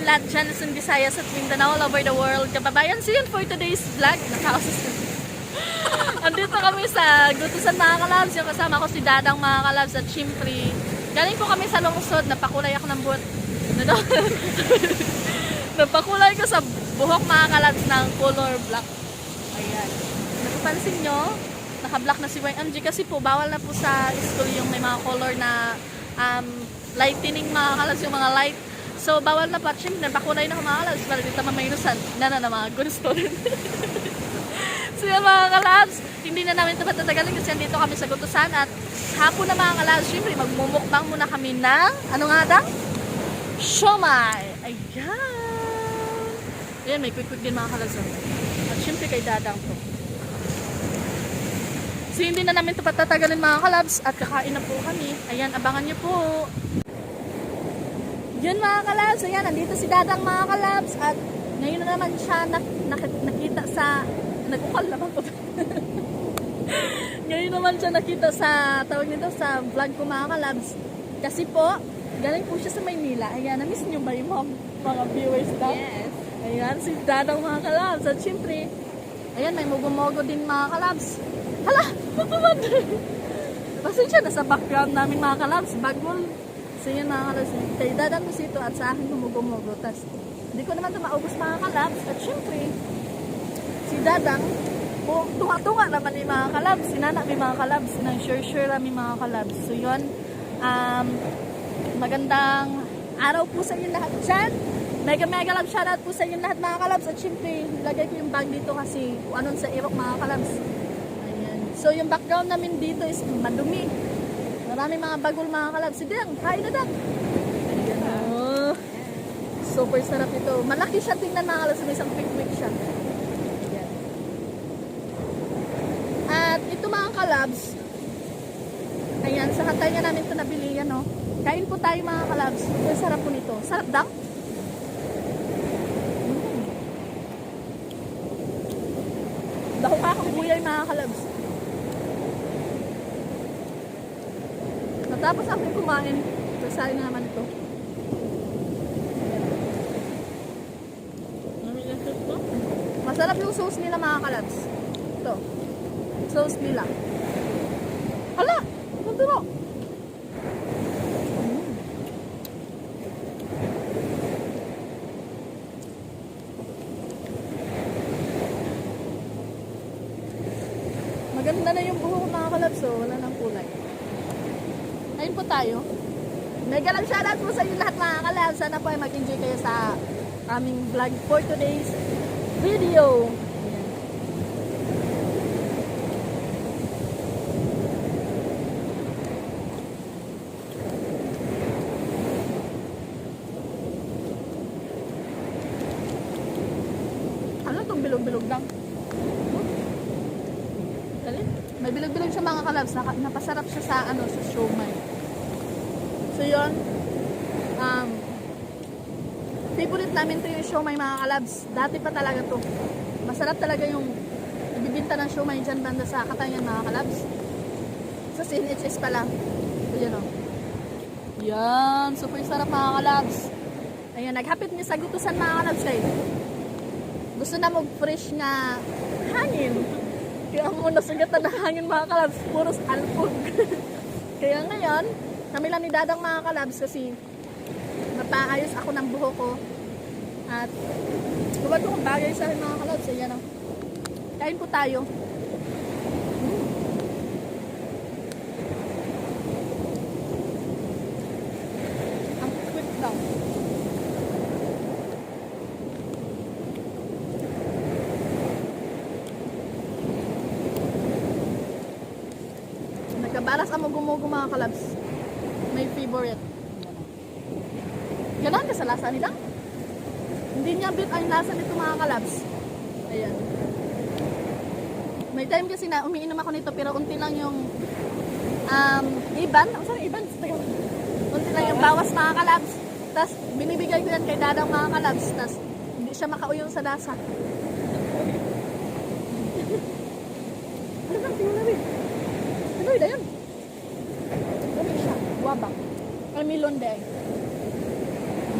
natin lahat dyan sa Visayas at Mindanao, all over the world. Kababayan, so yun for today's vlog. Andito kami sa Gutusan mga kalabs. Yung kasama ko si Dadang mga kalabs at syempre, galing po kami sa lungsod. Napakulay ako ng buhok. Napakulay ko sa buhok mga kalabs ng color black. Ayan. Napapansin nyo, naka-black na si YMG kasi po bawal na po sa school yung may mga color na lightening mga kalabs, yung mga light. So bawal na po. At syempre, napakulay na mga kalabs para dito mamayrusan. Na mga good student. So yan mga kalabs, hindi na namin ito patatagalin kasi andito kami sa Gutusan at hapon na mga kalabs, syempre magmumukbang muna kami ng, ano nga daw? Siomai! Ayan! Ayan, may quick din mga kalabs. At syempre kay Dadang to. So hindi na namin ito patatagalin mga kalabs at kakain na po kami. Ayan, abangan nyo po. Yun mga kalabs, ayan, andito si Dadang mga kalabs at ngayon na naman siya nakita sa nagukal naman po. Ngayon naman siya nakita sa tawag nito sa vlog ko mga kalabs. Kasi po, galing po siya sa Maynila. Ayan, na-miss niyo ba yung mga viewers daw? Yes. Ayan, si Dadang mga kalabs. At syempre, ayan, may mugo-mogo din mga kalabs. Hala, napamad! Pasensya na sa background namin mga kalabs. Bagol. So yun mga kalabs. Kay Dadang ko sito at sa akin mugo-mogo. Tapos, hindi ko naman ito maubos mga kalabs. At syempre, si Dadang, tunga-tunga naman yung mga kalabs. Sinana may mga kalabs. Sinang-sure namin mga kalabs. So yun, magandang araw po sa inyo lahat dyan. Mega love shoutout po sa inyo lahat mga kalabs. At syempre, lagay ko yung bag dito kasi kung anong sa irok mga kalabs. Ayan. So yung background namin dito is madumi. Maraming mga bagol mga kalabs. Si Dang, kain na Dang. Ayan. Oh, super sarap ito. Malaki siya tingnan mga kalabs. May isang quick siya. At ito mga kalabs, ayan, sa katay nga namin ito nabili yan, no? Kain po tayo mga kalabs. Ito sarap po nito. Sarap daw? Dako ka akong guyay mga kalabs. Natapos akong kumain. Sasali na naman ito. Masarap yung sauce nila mga kalabs. Ito. Sauce nila. Hala! Ito mo! Maganda na yung buhok mga kalabs, so wala nang kulay. Ayun po tayo. Mega lang shoutout po sa inyo lahat mga kalabs. Sana po ay mag-enjoy kayo sa aming vlog for today's video. Bilog-bilog lang. Dali. May bilog-bilog siya mga kalabs. Napasarap siya sa sa siomai. So yun. Favorite namin to yung siomai mga kalabs. Dati pa talaga to. Masarap talaga yung ibibinta ng siomai dyan banda sa Katangian mga kalabs. Sa CNHS pala. So yun o. Yan. Super sarap mga kalabs. Ayan. Naghapit niya sa Gutusan mga kalabs kayo. Gusto na mag-fresh nga hangin. Kaya ang muna sugatan na hangin mga kalabs, puros alpog. Kaya ngayon, kami lang ni Dadang mga kalabs kasi napaayos ako ng buhok ko. At gawad ko kung bagay sa akin mga kalabs. Ayan o. Kain po tayo. Ang quick daw. Baras ang mugo-mugo mga kalabs. May favorite. Ganon ka sa lasa nila. Hindi niya bit ang lasa nito mga kalabs. Ayan. May time kasi na umiinom ako nito pero unti lang yung iban. Ang saan iban? Unti lang yung bawas mga kalabs. Tapos binibigay ko yan kay Dadang mga kalabs. Tapos hindi siya makauyong sa lasa. Ano bang tingnan rin? Ano yun? Dami siya. Wabang. Ay, milon din.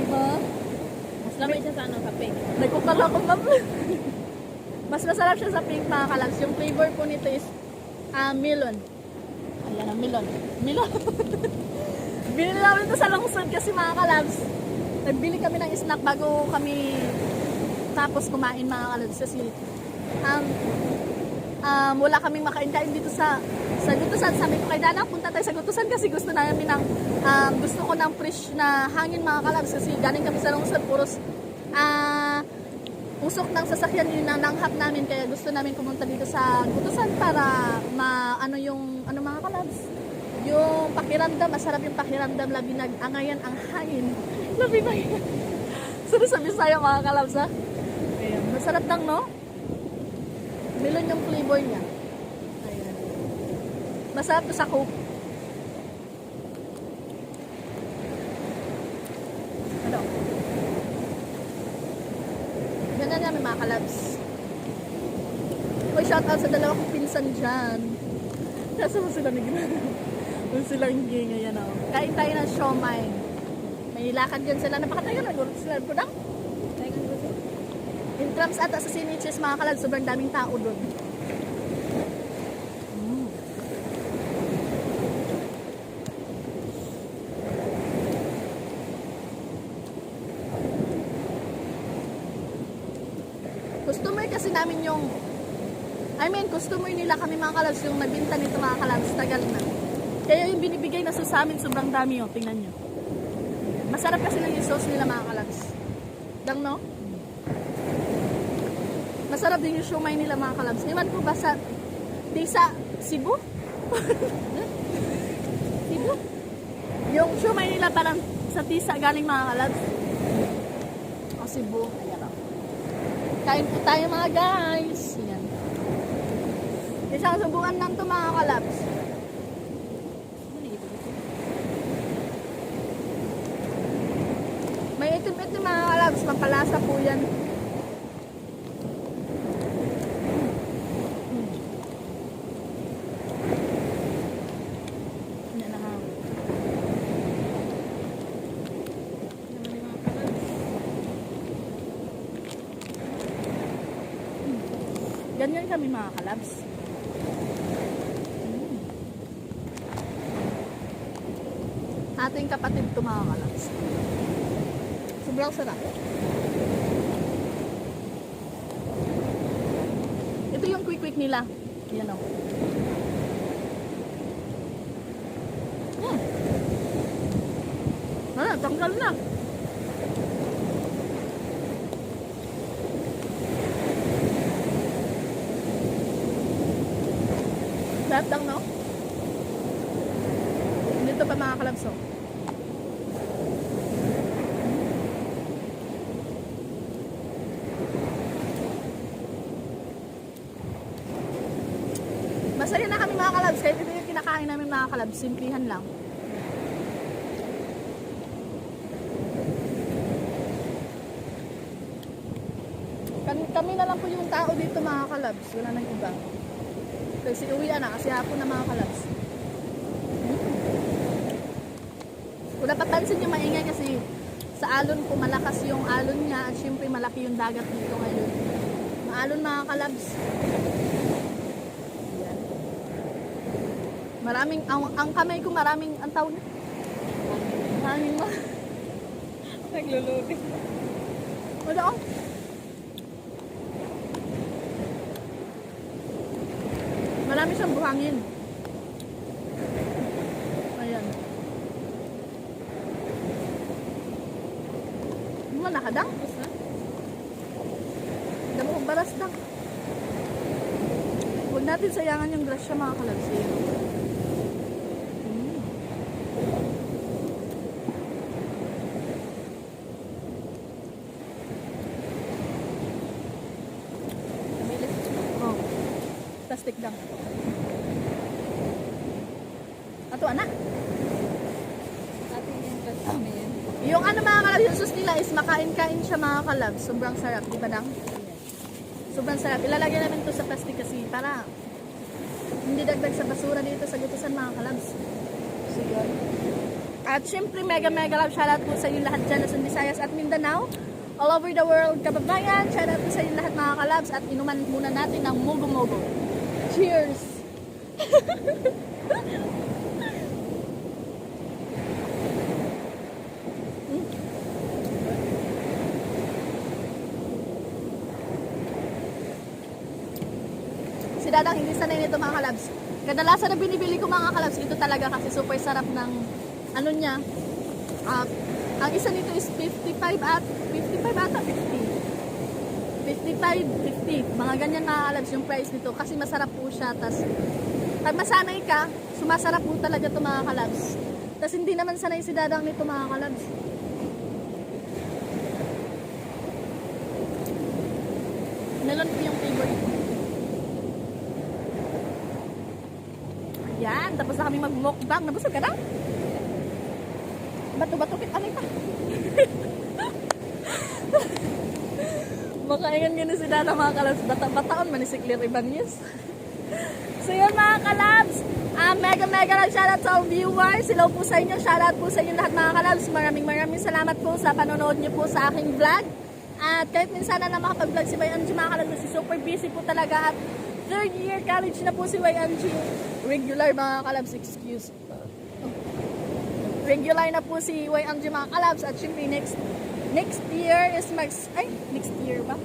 Diba? Mas lamay siya sa ano, sa pink. Nagkukala ko ma'am. Mas masarap siya sa pink mga kalabs. Yung flavor po nito is melon. Ayan ang melon. Melon. Binili namin ito sa Lungsod kasi mga kalabs. Nagbili kami ng snack bago kami tapos kumain mga kalabs. Kasi wala kaming makain-kain dito sa Gutusan. Sabi ko kay Dana, punta tayo sa Gutusan kasi gusto namin ng gusto ko ng fresh na hangin mga kalabs kasi galing kami sa Lungsod puros usok ng sasakyan yun na nanghap namin kaya gusto namin pumunta dito sa Gutusan para ano mga kalabs yung pakiramdam, masarap yung pakiramdam labi nag-angayan ang hangin labi na yan sabi sa'yo mga kalabs ha ayan, masarap lang no melon yung flavor niya ayan. Masarap to sa Coke ano ganyan namin mga kalabs. Uy, shoutout sa dalawa kong pinsan dyan. Kasi mo sila naging kung silang ginga yan o. Kain tayo ng siomay. May lakad dyan sila. Napakatayo na. Gurot sila. Pudang? Intrams ata sa Siniches mga kalabs. Sobrang daming tao doon. Customer kasi namin yung customer nila kami mga kalabs yung nagbinta nito mga kalabs tagal na kaya yung binibigay na sa amin sobrang dami yun, tingnan nyo masarap kasi lang yung sauce nila mga kalabs dang no? Masarap din yung siomay nila mga kalabs iwan ko ba sa Cebu? Cebu? Yung siomay nila parang sa Tisa galing mga kalabs o Cebu ayan o kain po tayo mga guys. Yan. Isang subukan lang ito mga kalabs. May itim-itim mga kalabs. Pampalasa po yan. Yan na nga. Ganyan kami mga kalabs. Ating kapatid to mga kalabs. Sobrang sarap. Ito yung quick nila. Yan o. Tanggal na. Lahat lang, no? Dito pa mga kalabso. Masaya na kami mga kalabs. Kahit ito yung kinakain namin mga kalabs. Simplihan lang. Kami na lang po yung tao dito mga kalabs. Wala nang iba. Kasi uwian na kasi hapon na mga kalabs. Kung napapansin nyo maingay kasi sa alon po malakas yung alon niya at syempre malaki yung dagat dito ngayon. Maalon mga kalabs. Ayan. Maraming, ang kamay ko maraming, ang tawag niya? Hangin mo. Naglulutin. Wala oh. Marami siyang buhangin. Ayan. Ano nakadang? Damo kong baras dang. Huwag natin sayangan yung grasya mga kalabsi. Oh. Plastic dang. Ato anak. Ating yung plus kami yan. Yung ano mga kalabs, yung sauce nila is makain-kain siya mga kalabs. Sobrang sarap, di ba dang? Sobrang sarap. Ilalagay namin to sa plastic kasi para hindi dagdag sa basura dito sa Gutusan mga kalabs. So yun. At syempre mega love shoutout po sa inyo lahat dyan sa Visayas at Mindanao. all over the world, kababayan. Shout out po sa inyo lahat mga kalabs at inuman muna natin ng mogo-mogo. Cheers! Si Dadang hindi sanay nito mga kalabs. Kadalasan na binibili ko mga kalabs, ito talaga kasi super sarap ng ano niya. Ang isa nito is 55 ata 50. 55, 50. Mga ganyan mga kalabs yung price nito kasi masarap po siya. Tas pag masanay ka, sumasarap po talaga ito mga kalabs. Tas hindi naman sanay si Dadang nito mga kalabs. Melon po yung favorite ko. Yan, tapos na kami mag-mukbang. Nabusog ka na? Bato-bato kit anay pa. Makaingan gani si Dana mga kalabs. Bata-bataon man ni si Claire Ibanez. So yun mga kalabs. Mega lang shoutout sa all viewers. Hello po sa inyo. Shoutout po sa inyo lahat mga kalabs. Maraming salamat po sa panonood niyo po sa aking vlog. At kahit minsan na makapag-vlog si YMG mga kalabs kasi super busy po talaga at third year college na po si YMG. Regular mga kalabs, excuse. Regular na po si YMG mga kalabs at syempre next year is next year ba?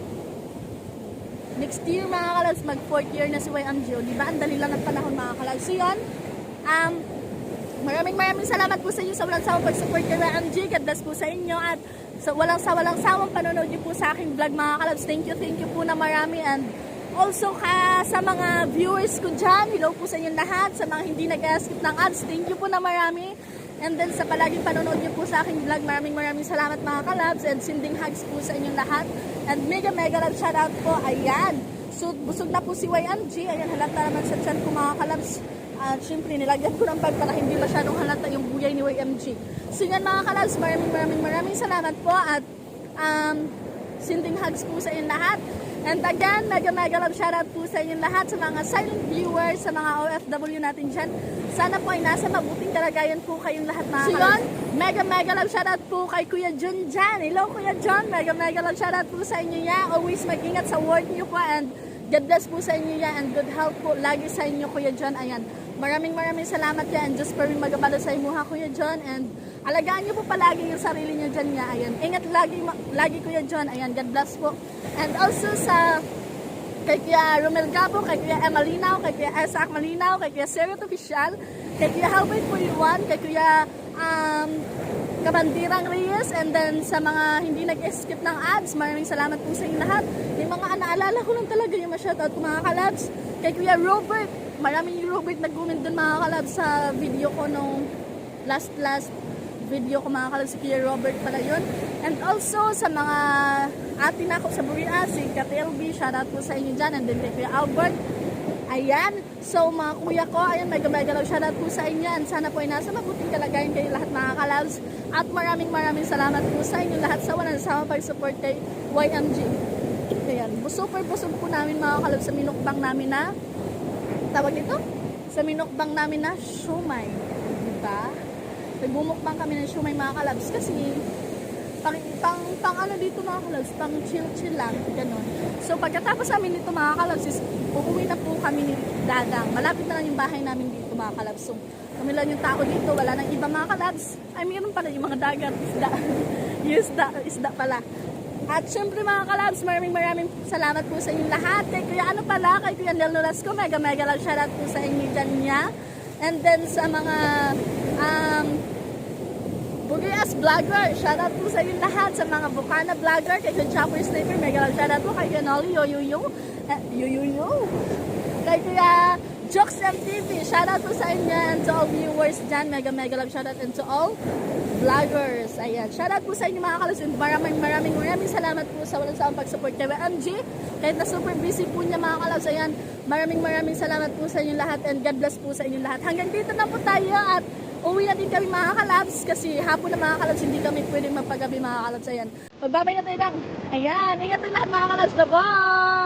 Next year mga kalabs, mag 4th year na si YMG. O, diba? Ang dali lang ng panahon mga kalabs. So yun, maraming salamat po sa inyo sa walang sawang pag-support kay YMG. God bless po sa inyo at sa walang sawang panonood niyo po sa aking vlog mga kalabs. Thank you po na marami and also sa mga viewers ko dyan, hello po sa inyo lahat. Sa mga hindi nag-skip ng ads, thank you po na marami. And then sa palaging panonood niyo po sa aking vlog, maraming salamat mga kalabs and sending hugs po sa inyong lahat. And mega love shoutout po, ayan. So busog na po si YMG, ayan halata naman sa chan ko mga kalabs. At syempre nilagyan ko ng bag para hindi masyadong halata yung buyay ni YMG. So yan mga kalabs, maraming salamat po at sending hugs po sa inyong lahat. And again, mega love shoutout po sa inyong lahat sa mga silent viewers, sa mga OFW natin dyan. Sana po ay nasa mabuting kalagayan po kayong lahat mga kalabs. So yun, mega love shoutout po kay Kuya John dyan. Hello Kuya John, mega love shoutout po sa inyo ya. Always mag-ingat sa work niyo po and God bless po sa inyo ya and good health po lagi sa inyo Kuya John. Ayan, maraming salamat ya and just for magabalo sa imuha Kuya John and alagaan niyo po palagi yung sarili niyo dyan nga. Ayan, ingat lagi Kuya John. Ayan, God bless po. And also sa kay Kuya Romel Gabo, kay Kuya Emma Linaw, kay Kuya Isaac Malinaw, kay Kuya Seriot Official, kay Kuya Halbert Puliwan, kay Kuya Kabandirang Reyes, and then sa mga hindi nag-skip ng ads, maraming salamat po sa inyo lahat. Yung mga naalala ko lang talaga yung ma-shoutout ko mga kalabs. Kay Kuya Robert, maraming Robert nag-comment dun mga kalabs sa video ko nung last video ko mga kalabs, si Kuya Robert pala yun. And also sa mga atin ako sa Buria, si Katelby, shoutout po sa inyo dyan. And then kay Kuya Albert, ayan. So mga kuya ko, ayan, mega love shoutout po sa inyo. And sana po ay nasa mabuting kalagayan kayo lahat mga kalabs. At maraming salamat po sa inyo lahat sa walang sawang pag-support kay YMG. Ayan, super busog po namin mga kalabs sa minukbang namin na tawag ito? Sa minukbang namin na shumai. Diba? Nagbumukbang kami ng shumai mga kalabs kasi pang ano dito mga kalabs, pang chill lang, ganun. So pagkatapos namin dito mga kalabs is uuwi na po kami ni Dadang. Malapit na lang yung bahay namin dito mga kalabs. So kami lang yung tao dito, wala nang iba mga kalabs. Ay meron pala yung mga dagat, isda pala. At syempre mga kalabs, maraming salamat po sa inyong lahat. Kay Kuya ano pala, kay Kuya Nel Nolasco, mega lang shoutout po sa inyo dyan niya. And then sa mga Bugias vlogger, shoutout po sa inyo lahat. Sa mga Bukana vlogger, kay Kuya Chopper Sniper, mega lang shoutout po. Kay Kuya Nolly, yo. Kay Kuya Jokes MTV, shoutout po sa inyo and to all viewers dyan, mega lang shoutout and to all vloggers. Ayan, shoutout po sa inyo mga kalabs and maraming salamat po sa walang sawang pag-support kay YMG. Kahit na super busy po niya mga kalabs, ayan, maraming salamat po sa inyo lahat and God bless po sa inyo lahat. Hanggang dito na po tayo at uwi na din kami mga kalabs kasi hapon na mga kalabs, hindi kami pwedeng magpagabi mga kalabs. Ayan, magbabay na tayo lang. Ayan, ingat na lahat mga kalabs. Bye-bye!